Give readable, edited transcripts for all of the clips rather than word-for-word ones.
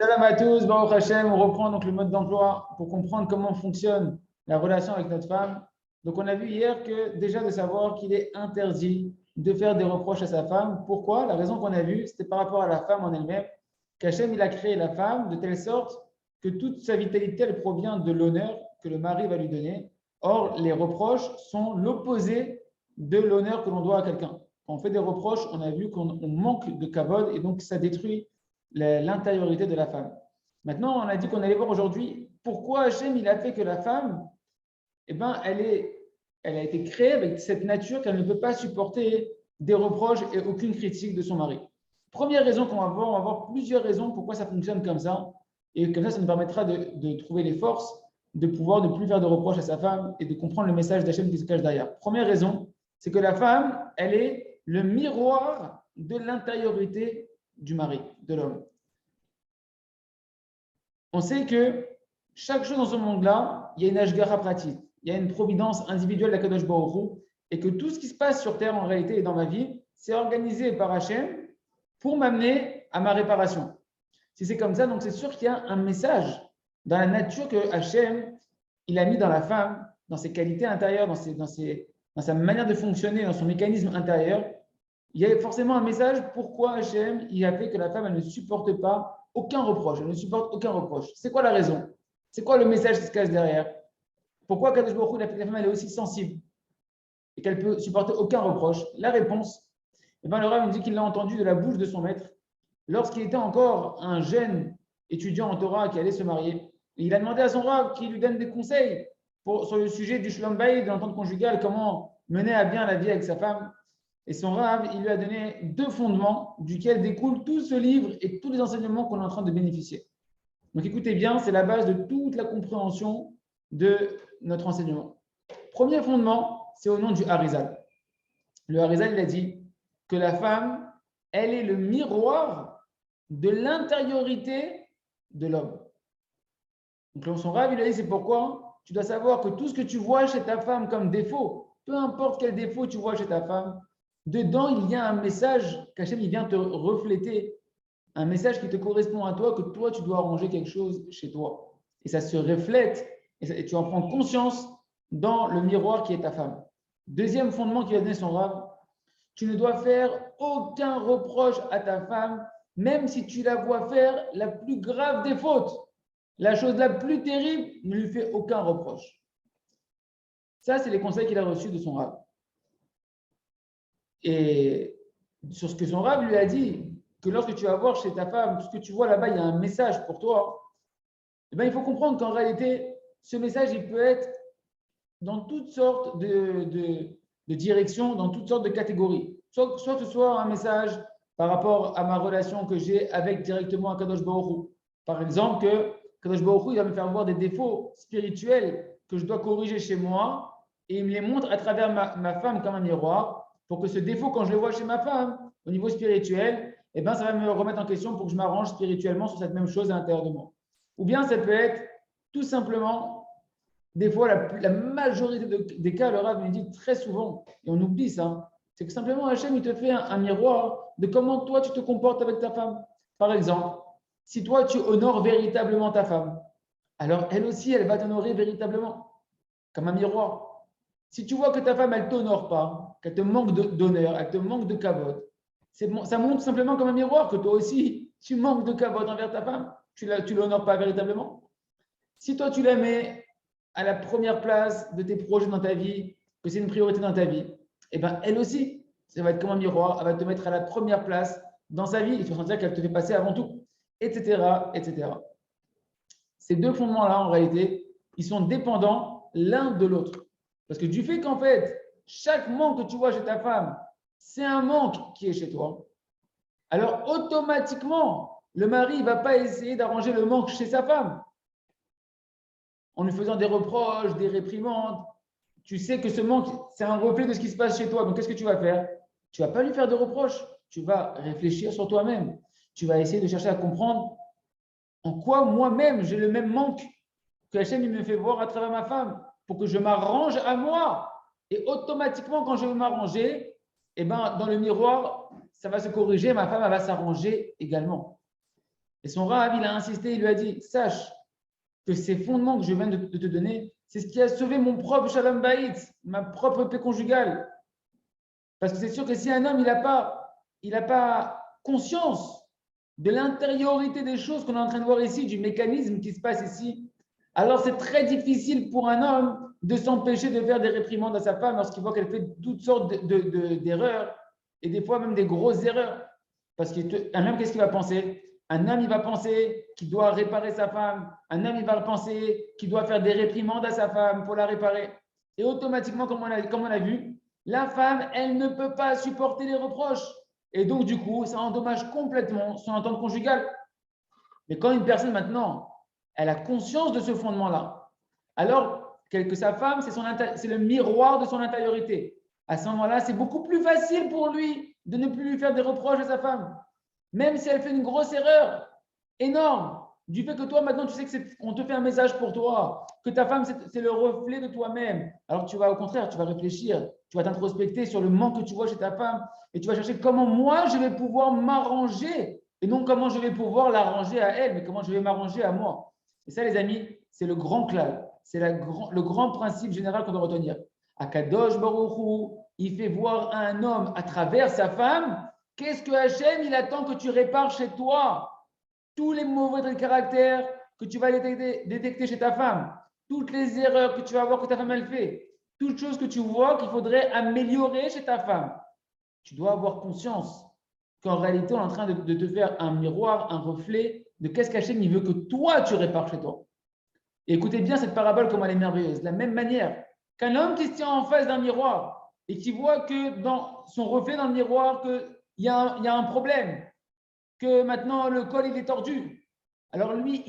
Salam à tous, Baruch Hashem, on reprend donc le mode d'emploi pour comprendre comment fonctionne la relation avec notre femme. Donc on a vu hier que déjà de savoir qu'il est interdit de faire des reproches à sa femme. Pourquoi? La raison qu'on a vue, c'était par rapport à la femme en elle-même, qu'Hachem il a créé la femme de telle sorte que toute sa vitalité elle provient de l'honneur que le mari va lui donner. Or, les reproches sont l'opposé de l'honneur que l'on doit à quelqu'un. Quand on fait des reproches, on a vu qu'on manque de kavod et donc ça détruit l'intériorité de la femme. Maintenant, on a dit qu'on allait voir aujourd'hui pourquoi Hachem il a fait que la femme, eh ben, elle a été créée avec cette nature qu'elle ne peut pas supporter des reproches et aucune critique de son mari. Première raison qu'on va voir, on va voir plusieurs raisons pourquoi ça fonctionne comme ça. Et comme ça nous permettra de trouver les forces de pouvoir ne plus faire de reproches à sa femme et de comprendre le message d'Hachem qui se cache derrière. Première raison, c'est que la femme, elle est le miroir de l'intériorité du mari, de l'homme. On sait que chaque chose dans ce monde-là, il y a une ashgara pratique, il y a une providence individuelle d'Akadosh Baruch Hu, et que tout ce qui se passe sur Terre en réalité et dans ma vie, c'est organisé par Hachem pour m'amener à ma réparation. Si c'est comme ça, donc c'est sûr qu'il y a un message dans la nature que Hachem il a mis dans la femme, dans ses qualités intérieures, dans sa manière de fonctionner, dans son mécanisme intérieur. Il y a forcément un message pourquoi Hachem il a fait que la femme elle ne supporte pas aucun reproche, elle ne supporte aucun reproche. C'est quoi la raison? C'est quoi le message qui se cache derrière? Pourquoi Kadosh Baruch Hu, la femme elle est aussi sensible et qu'elle peut supporter aucun reproche? La réponse, eh ben, le Rav dit qu'il l'a entendu de la bouche de son maître lorsqu'il était encore un jeune étudiant en Torah qui allait se marier. Et il a demandé à son Rav qu'il lui donne des conseils sur le sujet du Shalom Bayit, de l'entente conjugale, comment mener à bien la vie avec sa femme. Et son Rav, il lui a donné deux fondements duquel découle tout ce livre et tous les enseignements qu'on est en train de bénéficier. Donc écoutez bien, c'est la base de toute la compréhension de notre enseignement. Premier fondement, c'est au nom du Harizal. Le Harizal, il a dit que la femme, elle est le miroir de l'intériorité de l'homme. Donc son Rav, il a dit, c'est pourquoi tu dois savoir que tout ce que tu vois chez ta femme comme défaut, peu importe quel défaut tu vois chez ta femme, dedans, il y a un message qu'Hachem il vient te refléter, un message qui te correspond à toi, que toi, tu dois arranger quelque chose chez toi. Et ça se reflète, et tu en prends conscience dans le miroir qui est ta femme. Deuxième fondement qui a donné son Rav, tu ne dois faire aucun reproche à ta femme, même si tu la vois faire la plus grave des fautes. La chose la plus terrible, ne lui fais aucun reproche. Ça, c'est les conseils qu'il a reçus de son Rav. Et sur ce que son Rav lui a dit, que lorsque tu vas voir chez ta femme, tout ce que tu vois là-bas, il y a un message pour toi, eh bien, il faut comprendre qu'en réalité, ce message, il peut être dans toutes sortes de directions, dans toutes sortes de catégories. Soit que ce soit un message par rapport à ma relation que j'ai avec directement à Kadosh Baruch Hu. Par exemple, que Kadosh Baruch Hu, il va me faire voir des défauts spirituels que je dois corriger chez moi et il me les montre à travers ma femme comme un miroir pour que ce défaut, quand je le vois chez ma femme, au niveau spirituel, eh ben, ça va me remettre en question pour que je m'arrange spirituellement sur cette même chose à l'intérieur de moi. Ou bien ça peut être tout simplement, des fois, la majorité des cas, le Rav me dit très souvent, et on oublie ça, c'est que simplement Hachem, il te fait un miroir de comment toi, tu te comportes avec ta femme. Par exemple, si toi, tu honores véritablement ta femme, alors elle aussi, elle va t'honorer véritablement, comme un miroir. Si tu vois que ta femme, elle ne t'honore pas, qu'elle te manque d'honneur, elle te manque de kavod, ça montre simplement comme un miroir que toi aussi, tu manques de kavod envers ta femme, tu ne l'honores pas véritablement. Si toi, tu la mets à la première place de tes projets dans ta vie, que c'est une priorité dans ta vie, et bien elle aussi, ça va être comme un miroir, elle va te mettre à la première place dans sa vie et tu vas sentir qu'elle te fait passer avant tout, etc., etc. Ces deux fondements-là, en réalité, ils sont dépendants l'un de l'autre. Parce que du fait qu'en fait, chaque manque que tu vois chez ta femme, c'est un manque qui est chez toi, alors automatiquement, le mari ne va pas essayer d'arranger le manque chez sa femme en lui faisant des reproches, des réprimandes. Tu sais que ce manque, c'est un reflet de ce qui se passe chez toi. Donc, qu'est-ce que tu vas faire? Tu ne vas pas lui faire de reproches. Tu vas réfléchir sur toi-même. Tu vas essayer de chercher à comprendre en quoi moi-même j'ai le même manque que Hachem me fait voir à travers ma femme pour que je m'arrange à moi. Et automatiquement, quand je vais m'arranger, eh ben, dans le miroir, ça va se corriger. Ma femme elle va s'arranger également. Et son Rav, il a insisté, il lui a dit, sache que ces fondements que je viens de te donner, c'est ce qui a sauvé mon propre Shalom Bayit, ma propre paix conjugale. Parce que c'est sûr que si un homme, il n'a pas conscience de l'intériorité des choses qu'on est en train de voir ici, du mécanisme qui se passe ici, alors c'est très difficile pour un homme de s'empêcher de faire des réprimandes à sa femme lorsqu'il voit qu'elle fait toutes sortes d'erreurs et des fois même des grosses erreurs. Parce qu'un homme, qu'est-ce qu'il va penser? Un homme, il va penser qu'il doit réparer sa femme. Un homme, il va penser qu'il doit faire des réprimandes à sa femme pour la réparer. Et automatiquement, comme on a vu, la femme, elle ne peut pas supporter les reproches. Et donc, du coup, ça endommage complètement son entente conjugale. Mais quand une personne, maintenant, elle a conscience de ce fondement-là, alors que sa femme, c'est le miroir de son intériorité. À ce moment-là, c'est beaucoup plus facile pour lui de ne plus lui faire des reproches à sa femme. Même si elle fait une grosse erreur énorme, du fait que toi, maintenant, tu sais qu'on te fait un message pour toi, que ta femme, c'est le reflet de toi-même. Alors tu vas, au contraire, tu vas réfléchir, tu vas t'introspecter sur le manque que tu vois chez ta femme et tu vas chercher comment moi, je vais pouvoir m'arranger et non comment je vais pouvoir l'arranger à elle, mais comment je vais m'arranger à moi. Et ça, les amis, c'est le grand klal, c'est le grand principe général qu'on doit retenir. Akadosh Baruch Hu, il fait voir à un homme à travers sa femme. Qu'est-ce que Hachem, il attend que tu répares chez toi? Tous les mauvais traits de caractère que tu vas détecter chez ta femme, toutes les erreurs que tu vas voir que ta femme elle fait, toutes choses que tu vois qu'il faudrait améliorer chez ta femme. Tu dois avoir conscience qu'en réalité, on est en train de te faire un miroir, un reflet de qu'est-ce qu'Hachem il veut que toi, tu répares chez toi. Et écoutez bien cette parabole, comme elle est merveilleuse. De la même manière qu'un homme qui se tient en face d'un miroir et qui voit que dans son reflet dans le miroir, qu'il y a un problème, que maintenant le col il est tordu. Alors lui,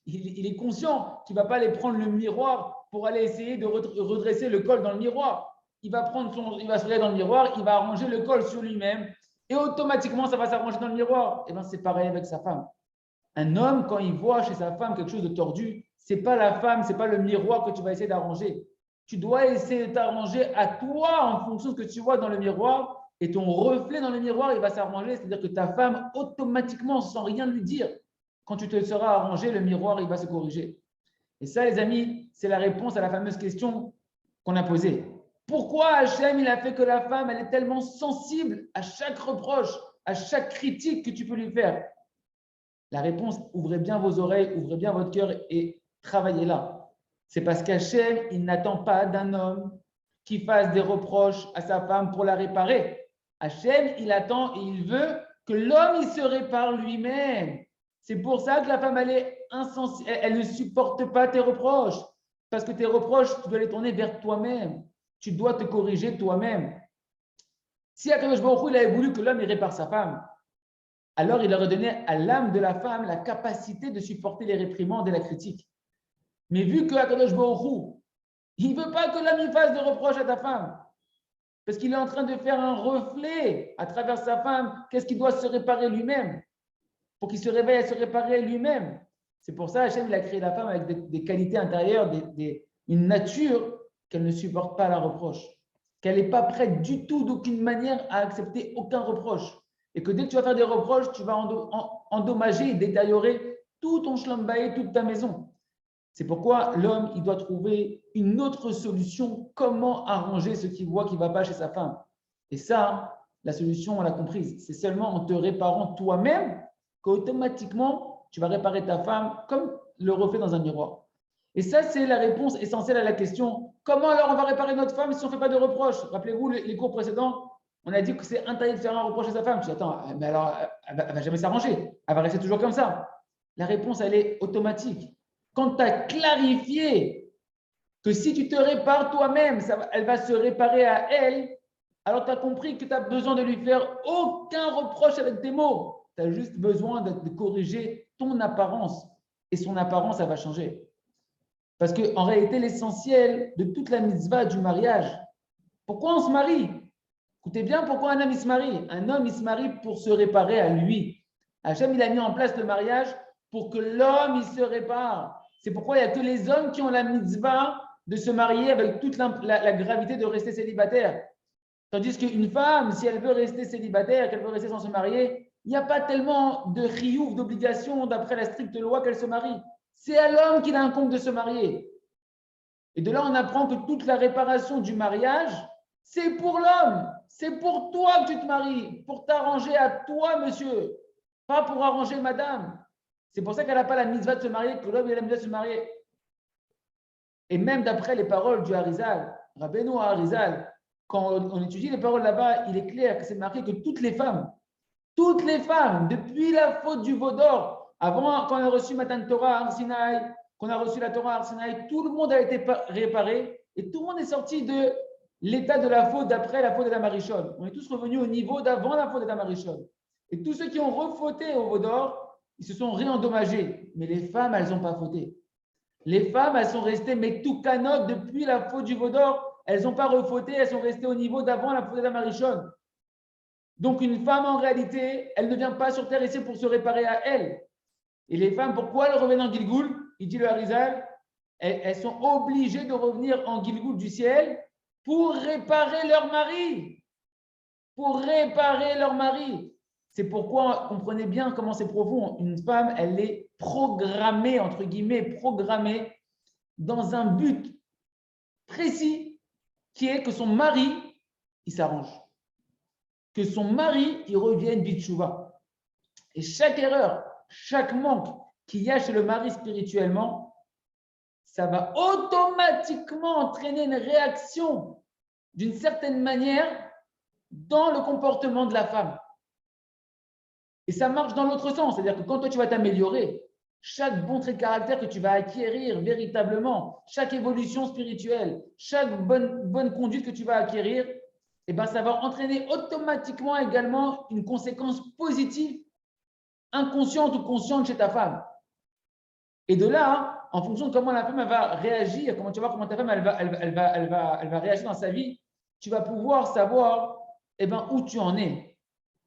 il est conscient qu'il ne va pas aller prendre le miroir pour aller essayer de redresser le col dans le miroir. Il va se regarder dans le miroir, il va arranger le col sur lui-même et automatiquement ça va s'arranger dans le miroir. Et bien c'est pareil avec sa femme. Un homme, quand il voit chez sa femme quelque chose de tordu, ce n'est pas la femme, ce n'est pas le miroir que tu vas essayer d'arranger. Tu dois essayer de t'arranger à toi en fonction de ce que tu vois dans le miroir et ton reflet dans le miroir, il va s'arranger. C'est-à-dire que ta femme, automatiquement, sans rien lui dire, quand tu te seras arrangé, le miroir, il va se corriger. Et ça, les amis, c'est la réponse à la fameuse question qu'on a posée. Pourquoi Hachem, il a fait que la femme, elle est tellement sensible à chaque reproche, à chaque critique que tu peux lui faire? La réponse, ouvrez bien vos oreilles, ouvrez bien votre cœur et travaillez là. C'est parce qu'Hachem, il n'attend pas d'un homme qui fasse des reproches à sa femme pour la réparer. Hachem, il attend et il veut que l'homme, il se répare lui-même. C'est pour ça que la femme, elle est insensible, elle ne supporte pas tes reproches. Parce que tes reproches, tu dois les tourner vers toi-même. Tu dois te corriger toi-même. Si Akadosh Baruch Hu, il avait voulu que l'homme, il répare sa femme, alors il aurait donné à l'âme de la femme la capacité de supporter les réprimandes et la critique. Mais vu que Akadosh Baruch Hu, il ne veut pas que l'homme fasse de reproches à ta femme, parce qu'il est en train de faire un reflet à travers sa femme, qu'est-ce qu'il doit se réparer lui-même, pour qu'il se réveille à se réparer lui-même. C'est pour ça Hachem, il a créé la femme avec des qualités intérieures, une nature qu'elle ne supporte pas la reproche, qu'elle n'est pas prête du tout, d'aucune manière, à accepter aucun reproche. Et que dès que tu vas faire des reproches, tu vas endommager et détériorer tout ton shalom bayit, toute ta maison. C'est pourquoi l'homme, il doit trouver une autre solution, comment arranger ce qu'il voit qui ne va pas chez sa femme. Et ça, la solution, on l'a comprise, c'est seulement en te réparant toi-même qu'automatiquement, tu vas réparer ta femme comme le reflet dans un miroir. Et ça, c'est la réponse essentielle à la question, comment alors on va réparer notre femme si on ne fait pas de reproches? Rappelez-vous, les cours précédents, on a dit que c'est interdit de faire un reproche à sa femme. Tu dis, attends, mais alors, elle ne va jamais s'arranger. Elle va rester toujours comme ça. La réponse, elle est automatique. Quand tu as clarifié que si tu te répares toi-même, elle va se réparer à elle, alors tu as compris que tu as besoin de lui faire aucun reproche avec tes mots. Tu as juste besoin de corriger ton apparence. Et son apparence, elle va changer. Parce qu'en réalité, l'essentiel de toute la mitzvah du mariage, pourquoi on se marie? Écoutez bien pourquoi un homme il se marie. Un homme il se marie pour se réparer à lui. Hachem il a mis en place le mariage pour que l'homme il se répare. C'est pourquoi il n'y a que les hommes qui ont la mitzvah de se marier avec toute la gravité de rester célibataire. Tandis qu'une femme, si elle veut rester célibataire, qu'elle veut rester sans se marier, il n'y a pas tellement de chiyuv, d'obligation d'après la stricte loi qu'elle se marie. C'est à l'homme qu'il incombe de se marier. Et de là, on apprend que toute la réparation du mariage, c'est pour l'homme. C'est pour toi que tu te maries, pour t'arranger à toi, monsieur, pas pour arranger madame. C'est pour ça qu'elle n'a pas la mitzvah de se marier, que l'homme a la mitzvah de se marier. Et même d'après les paroles du Harizal, Rabbeinu Harizal, quand on étudie les paroles là-bas, il est clair que c'est marqué que toutes les femmes, depuis la faute du veau d'or, avant, quand on a reçu Matan Torah à Har Sinaï, qu'on a reçu la Torah à Har Sinaï, tout le monde a été réparé et tout le monde est sorti de l'état de la faute d'après la faute d'Adam Arishon. On est tous revenus au niveau d'avant la faute d'Adam Arishon. Et tous ceux qui ont refauté au veau d'or, ils se sont réendommagés. Mais les femmes, elles n'ont pas fauté. Les femmes, elles sont restées mais tout canot depuis la faute du veau d'or. Elles n'ont pas refauté, elles sont restées au niveau d'avant la faute d'Adam Arishon. Donc, une femme, en réalité, elle ne vient pas sur terre ici pour se réparer à elle. Et les femmes, pourquoi elles reviennent en Gilgoul? Il dit le Harizal, elles sont obligées de revenir en Gilgoul du ciel pour réparer leur mari. Pour réparer leur mari. C'est pourquoi, comprenez bien comment c'est profond. Une femme, elle est programmée, entre guillemets, programmée dans un but précis qui est que son mari, il s'arrange. Que son mari, il revienne bitchouva. Et chaque erreur, chaque manque qu'il y a chez le mari spirituellement, ça va automatiquement entraîner une réaction d'une certaine manière dans le comportement de la femme. Et ça marche dans l'autre sens, c'est-à-dire que quand toi tu vas t'améliorer, chaque bon trait de caractère que tu vas acquérir véritablement, chaque évolution spirituelle, chaque bonne conduite que tu vas acquérir, eh ben, ça va entraîner automatiquement également une conséquence positive, inconsciente ou consciente chez ta femme. Et de là, en fonction de comment la femme elle va réagir, comment tu vas voir comment ta femme elle va réagir dans sa vie, tu vas pouvoir savoir eh ben, où tu en es.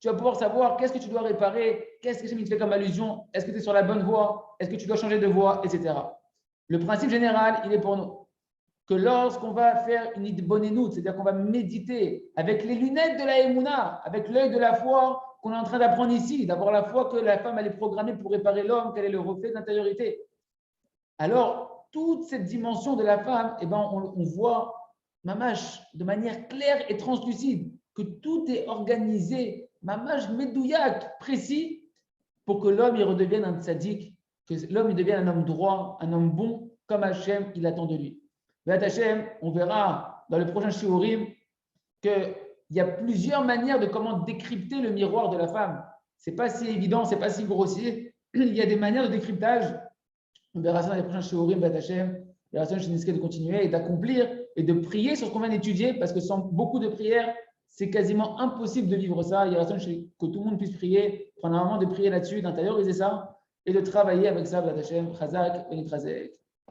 Tu vas pouvoir savoir qu'est-ce que tu dois réparer, qu'est-ce que tu fais comme allusion, est-ce que tu es sur la bonne voie, est-ce que tu dois changer de voie, etc. Le principe général, il est pour nous que lorsqu'on va faire une idbonenout, c'est-à-dire qu'on va méditer avec les lunettes de la Emouna, avec l'œil de la foi qu'on est en train d'apprendre ici, d'avoir la foi que la femme elle est programmée pour réparer l'homme, qu'elle est le reflet de l'intériorité. Alors, toute cette dimension de la femme, eh ben, on voit, mamash, de manière claire et translucide, que tout est organisé, mamash, medouillac, précis, pour que l'homme il redevienne un tzaddik, que l'homme il devienne un homme droit, un homme bon, comme Hachem il attend de lui. Be'at Hachem, on verra dans le prochain shiurim qu'il y a plusieurs manières de comment décrypter le miroir de la femme. Ce n'est pas si évident, ce n'est pas si grossier. Il y a des manières de décryptage. On verra ça dans les prochains shiurim, Be'at Hachem. Il y aura ça de continuer et d'accomplir et de prier sur ce qu'on vient d'étudier, parce que sans beaucoup de prières, c'est quasiment impossible de vivre ça. Il y aura ça que tout le monde puisse prier, prendre un moment de prier là-dessus, d'intérioriser ça et de travailler avec ça, Be'at Hachem, Chazak, Benitrazek.